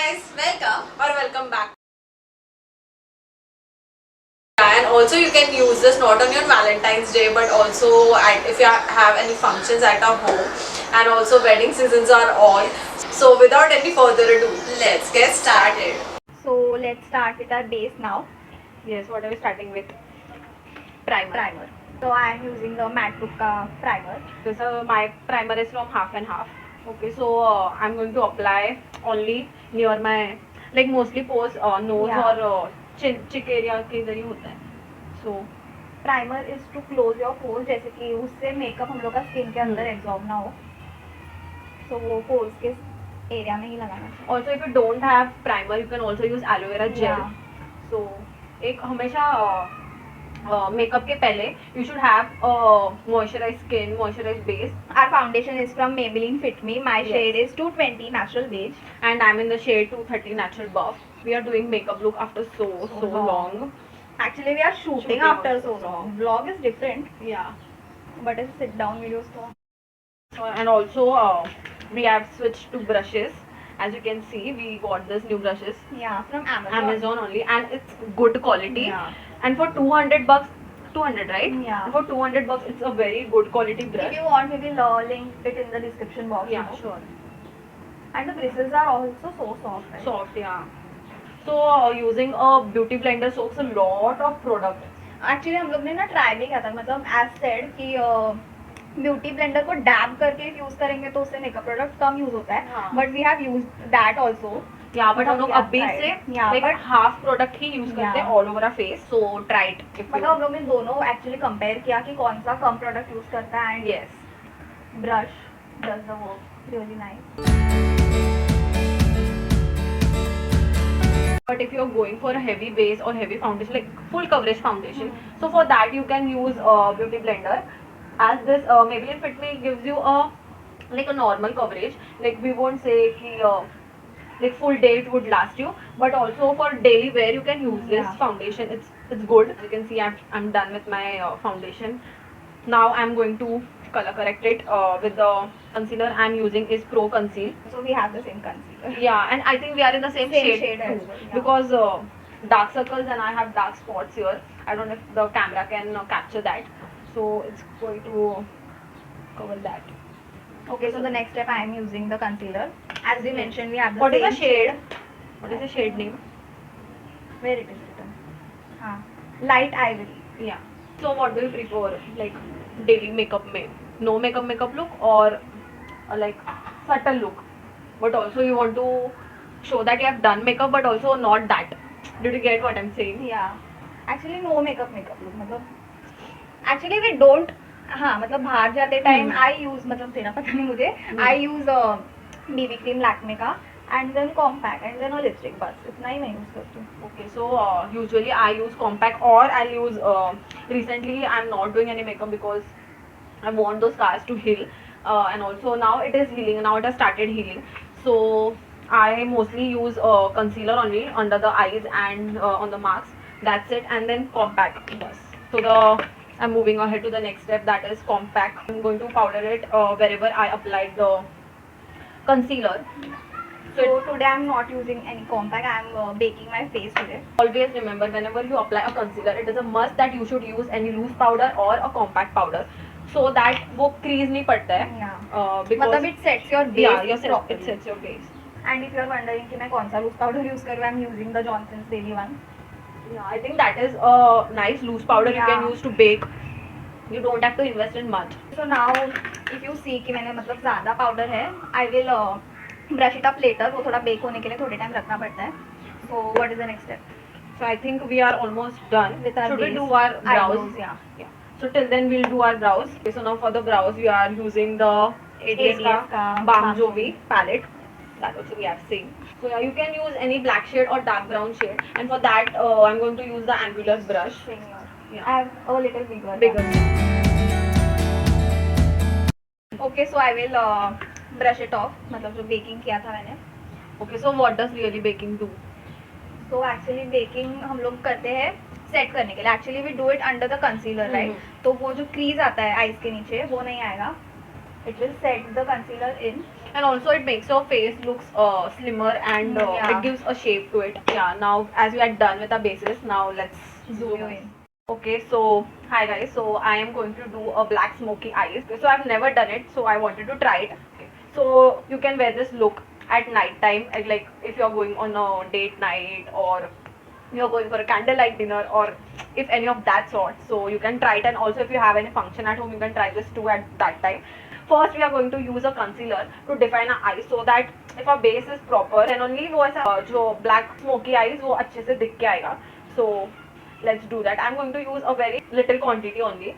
guys, welcome back. And also you can use this not only on Valentine's Day but also if you have any functions at our home, and also wedding seasons are on. So without any further ado, let's get started. So let's start with our base now. Yes, what are we starting with? Primer. So I am using the matte look primer. So my primer is from half and half. Okay, so I'm going to apply only near my, like mostly pores, nose Yeah. और चिक area के इधर ही होता है. So primer is to close your pores, जैसे कि उससे makeup हम लोग का स्किन के अंदर एब्जॉर्ब ना हो. So वो पोर्स के एरिया में ही लगाना चाहिए. also if you don't have primer, you can also use aloe vera gel. Yeah. So एक हमेशा मेकअप के पहले you should have moisturized skin, moisturized base. Our foundation is from Maybelline Fit Me. My Yes. shade is 220 natural beige. And I'm in the shade 230 natural buff. We are doing makeup look after so long. Actually we are shooting after so long. Vlog is different, Yeah. but it's sit down videos so. And also we have switched to brushes. As you can see, we got this new brushes, Yeah, from Amazon. only, and it's good quality. Yeah. And for 200 bucks, 200, right? Yeah. And for 200 bucks, it's a very good quality If brush. you want, we will link it in the description box. Yeah, you know. sure. And the bristles are also so soft. Right? Soft, yeah. So using a beauty blender soaks a lot of product. Actually हम लोग ने ना try भी किया था, मतलब as said कि beauty blender को डैब करके यूज करेंगे तो उससे मेकअप प्रोडक्ट कम यूज होता है, हाँ. But we have use that also. Yeah, but हम लोग Yeah, अभी right. से Yeah, like but- half product he use करते हैं Yeah. all over our face. So try it if मतलब you. हम लोग ने दोनों एक्चुअली कंपेयर किया कि कौन सा कम प्रोडक्ट यूज करता है, and Yes. Brush does the work really nice. But if you're going for a heavy base or heavy foundation, like full coverage foundation, so for that you can use beauty blender. As this Maybelline Fit Me gives you a like a normal coverage. Like we won't say ki, like full day it would last you, but also for daily wear you can use this Yeah. foundation. It's good. As you can see, I'm done with my foundation. Now I'm going to color correct it with the concealer I'm using is Pro Conceal. So we have the same concealer. Yeah, and I think we are in the same shade as too, well, yeah. because dark circles and I have dark spots here. I don't know if the camera can capture that, so it's going to cover that. Okay, so the next step I am using the concealer. As we mentioned, we have the What is same the shade? What is the shade name? Where it is written? Light ivory. Yeah. So what do you prefer, like daily makeup no makeup look, or like subtle look, but also you want to show that you have done makeup but also not that. Did you get what I'm saying? Yeah. Actually no makeup look. मतलब actually we don't. हाँ, मतलब बाहर जाते time I use, मतलब तेरा पता नहीं मुझे, I use BB cream Lakme का, and then compact, and then a lipstick, बस इतना ही मैं यूज करती हूँ. Okay, so usually I use compact, or I'll use recently I'm not doing any makeup because I want those scars to heal, and also now it is healing, now it has started healing. So I mostly use concealer only under the eyes and on the marks. That's it, and then compact. Bas. So I'm moving ahead to the next step, that is compact. I'm going to powder it wherever I applied the concealer. So today I'm not using any compact. I'm baking my face today. Always remember, whenever you apply a concealer, it is a must that you should use any loose powder or a compact powder, so that वो crease नहीं पड़ता है. Yeah. Because मतलब it sets your base yeah, properly. it sets your base. And if you are wondering कि मैं कौन सा loose powder use करूँ, I'm using the Johnson's Daily one. Yeah, I think that is a nice loose powder you can Yeah. use to bake. You don't have to invest in much. So now if you see कि मैंने मतलब ज़्यादा powder है, I will brush it up later. वो थोड़ा bake होने के लिए थोड़े time रखना पड़ता है. So what is the next step? So I think we are almost done. With our Should we base. do our brows? Eyebrows, yeah. Yeah. So till then we'll do our brows. Okay, so now for the brows we are using the ADS का का Balm Balm Jovi palette. That also we have seen. So yeah, you can use any black shade or dark brown shade. And for that I'm going to use the angular brush. Same here. Yeah. I have a little bigger. Bigger. Okay, so I will brush it off. मतलब जो baking किया था मैंने. Okay, so what does really baking do? So actually baking हम लोग करते हैं set करने के लिए. Actually we do it under the concealer, right? तो वो जो crease आता है eyes के नीचे वो नहीं आएगा. It will set the concealer in. And also it makes your face looks slimmer and Yeah. it gives a shape to it. Yeah, now as we are done with our bases, now let's Zoom in. Okay, so hi guys. So I am going to do a black smoky eyes. So I've never done it, so I wanted to try it. Okay. So you can wear this look at night time, like if you're going on a date night or you're going for a candlelight dinner or if any of that sort. So you can try it, and also if you have any function at home, you can try this too at that time. First, we are going to use a concealer to define our eyes so that if our base is proper, then only वो ऐसा जो black smoky eyes वो अच्छे से दिख के आएगा. So let's do that. I'm going to use a very little quantity only.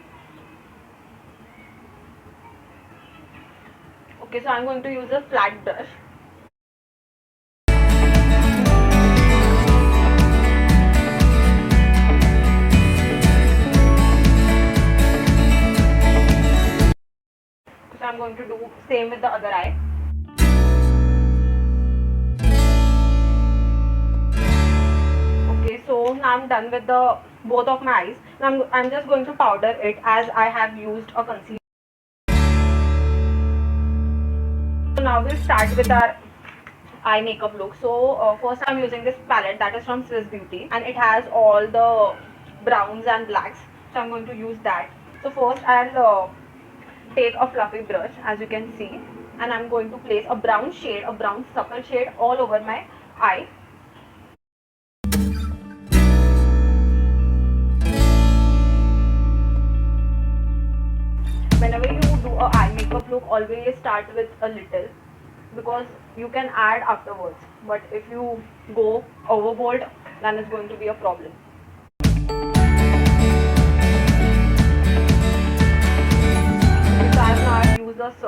Okay, so I'm going to use a flat brush. So I'm going to do same with the other eye. Okay, so now I'm done with the both of my eyes. Now I'm just going to powder it as I have used a concealer. So now we'll start with our eye makeup look. So first I'm using this palette that is from Swiss Beauty, and it has all the browns and blacks. So I'm going to use that. So first I'll take a fluffy brush, as you can see, and I'm going to place a brown shade, a brown supple shade all over my eye. Whenever you do a eye makeup look, always start with a little, because you can add afterwards, but if you go overboard, then it's going to be a problem. So I have now used this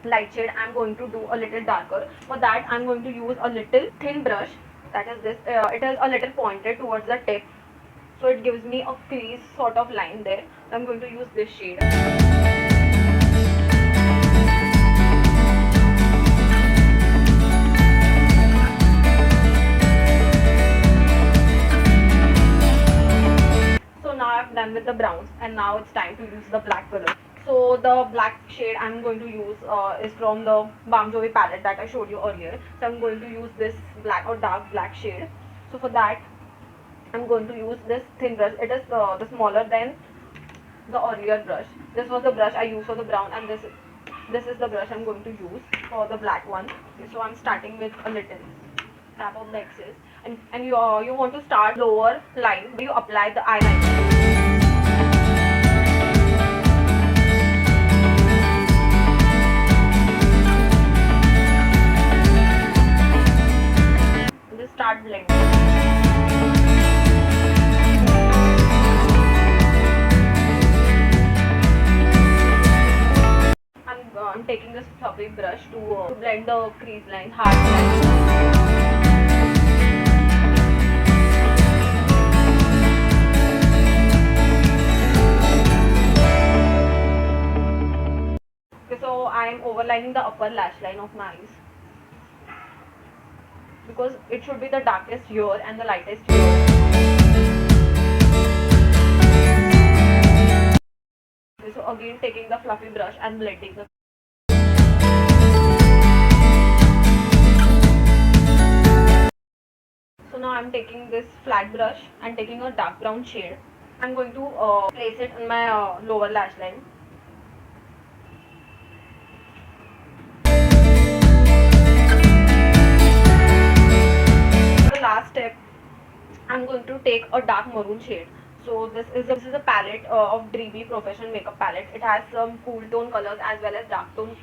light shade. I'm going to do a little darker. For that, I'm going to use a little thin brush, that is this. It is a little pointed towards the tip, so it gives me a crease sort of line there. So I'm going to use this shade. Done with the browns, and now it's time to use the black color. So the black shade I'm going to use is from the Balm Jovi palette that I showed you earlier. So I'm going to use this black or dark black shade. So for that, I'm going to use this thin brush. It is the smaller than the earlier brush. This was the brush I used for the brown, and this is the brush I'm going to use for the black one. Okay, so I'm starting with a little tap of the excess, and you want to start lower line where you apply the eyeliner. Just start blending. I'm taking this fluffy brush to blend the crease line, hard line. Okay, so I am overlining the upper lash line of my eyes, because it should be the darkest here and the lightest here. Okay, so again taking the fluffy brush and blending the. So now I'm taking this flat brush and taking a dark brown shade. I'm going to place it on my lower lash line. The last step, I'm going to take a dark maroon shade. So this is a palette of Dreamy Professional Makeup palette. It has some cool tone colors as well as dark tone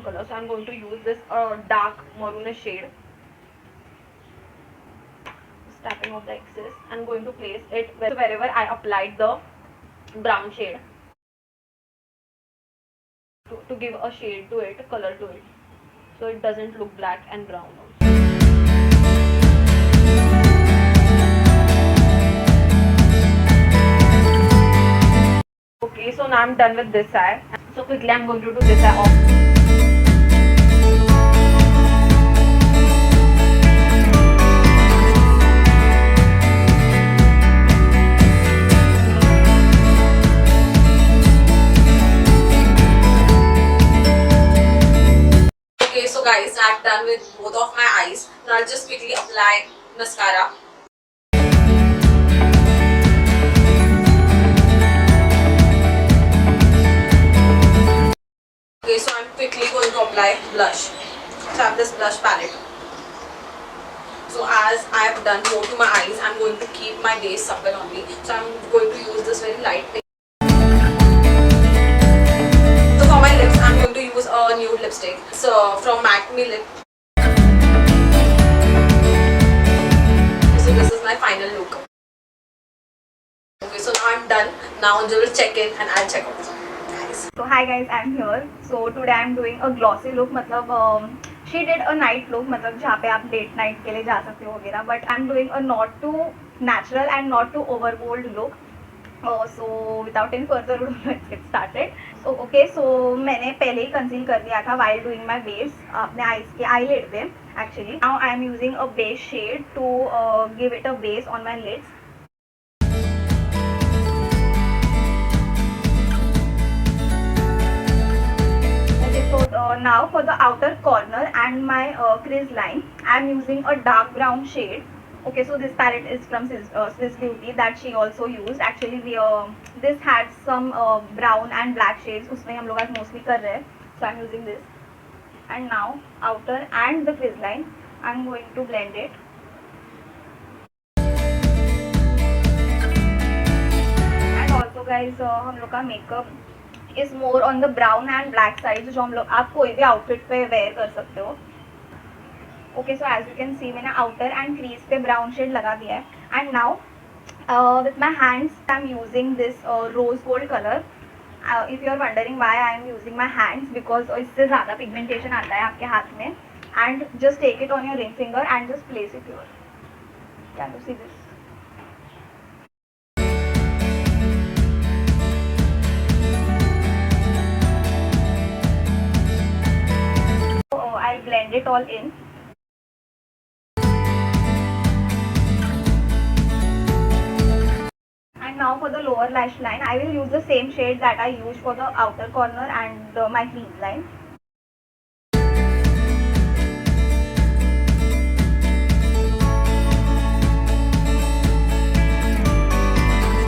colors. So I'm going to use this dark maroonish shade. Tapping off the excess. I'm going to place it wherever I applied the brown shade to give a shade to it, color to it, so it doesn't look black and brown also. Okay, so now I'm done with this eye. So quickly I'm going to do this eye off. done with both of my eyes. Now I'll just quickly apply mascara. Okay, so I'm quickly going to apply blush. So I have this blush palette. So as I have done more to my eyes, I'm going to keep my base supple only. So I'm going to use this very light pink. So for my lips, I'm going to use a nude lipstick. So from MAC Me Lip. So this is my final look. Okay, so now I'm done. Now Anjali will check in and I'll check out. Guys. So hi guys, I'm here. So today I'm doing a glossy look. मतलब she did a night look, मतलब जहाँ पे आप date night के लिए जा सकते हो वगैरह. But I'm doing a not too natural and not too overbold look. So without any further ado, let's get started. So okay, so मैंने पहले ही conceal कर दिया था while doing my base अपने eyes के eyelid पे. Actually now I'm using a base shade to give it a base on my lids. Now for the outer corner and my crease line, I am using a dark brown shade. Okay, so this palette is from Swiss Beauty that she also used. Actually, this had some brown and black shades. उसमें हम लोग आज mostly कर रहे हैं. So I am using this. And now outer and the crease line, I am going to blend it. And also guys, हम लोग का makeup is more on the brown and black sides जो हम लोग आप कोई भी outfit पे wear कर सकते हो. Okay, so as you can see मैंने outer and crease पे brown shade लगा दिया है. And now with my hands I'm using this rose gold color. If you are wondering why I am using my hands, because इससे ज़्यादा pigmentation आता है आपके हाथ में. And just take it on your ring finger and just place it here. Can you see this? I'll blend it all in. And now for the lower lash line, I will use the same shade that I used for the outer corner and my crease line.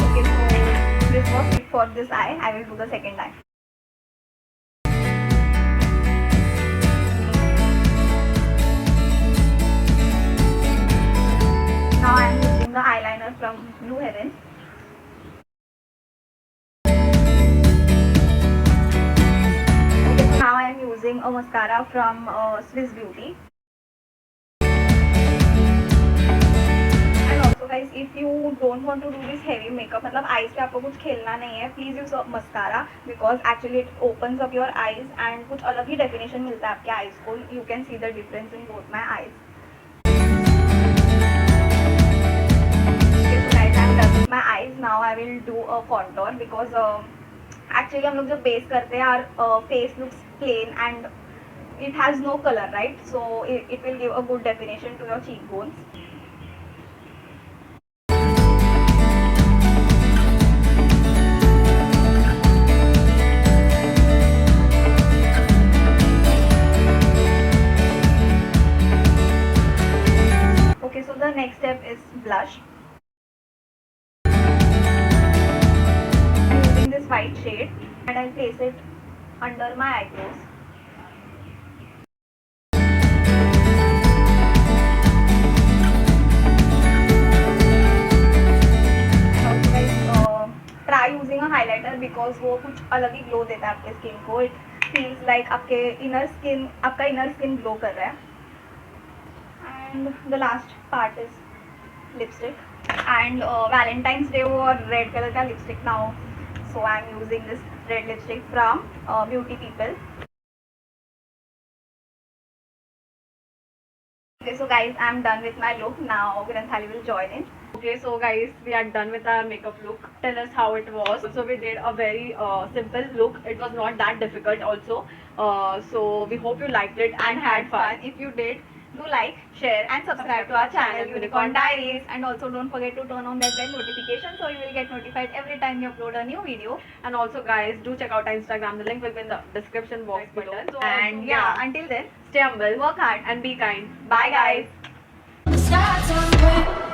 Okay, so this was it for this eye. I will do the second eye. Now I am using the eyeliner from Blue Heaven. Okay, so now I am using a mascara from Swiss Beauty. And also guys, if you don't want to do this heavy makeup, मतलब eyes पे आपको कुछ खेलना नहीं है, please use mascara because actually it opens up your eyes and कुछ अलग ही definition मिलता है आपके eyes को. You can see the difference in both my eyes. My eyes now I will do a contour because actually हम लोग जब base करते हैं our face looks plain and it has no color, right? So it will give a good definition to your cheekbones. Okay, so the next step is blush. This white shade and I'll place it under my eyebrows. Also guys, try using a highlighter because वो कुछ अलग ही glow देता है आपके skin को. It feels like आपके आपका inner skin glow कर रहा है. And the last part is lipstick. And Valentine's Day और red color का lipstick now. So I am using this red lipstick from Beauty People. Okay, so guys, I am done with my look. Now Granthali will join in. Okay, so guys, we are done with our makeup look. Tell us how it was. So we did a very simple look. It was not that difficult also. So we hope you liked it and had fun. If you did, do like, share and subscribe to our channel Unicorn Diaries, and also don't forget to turn on that bell notification so you will get notified every time we upload a new video. And also guys, do check out our Instagram. The link will be in the description box below. So And also, yeah, until then, stay humble, work hard. and be kind. Bye guys. The stars are red.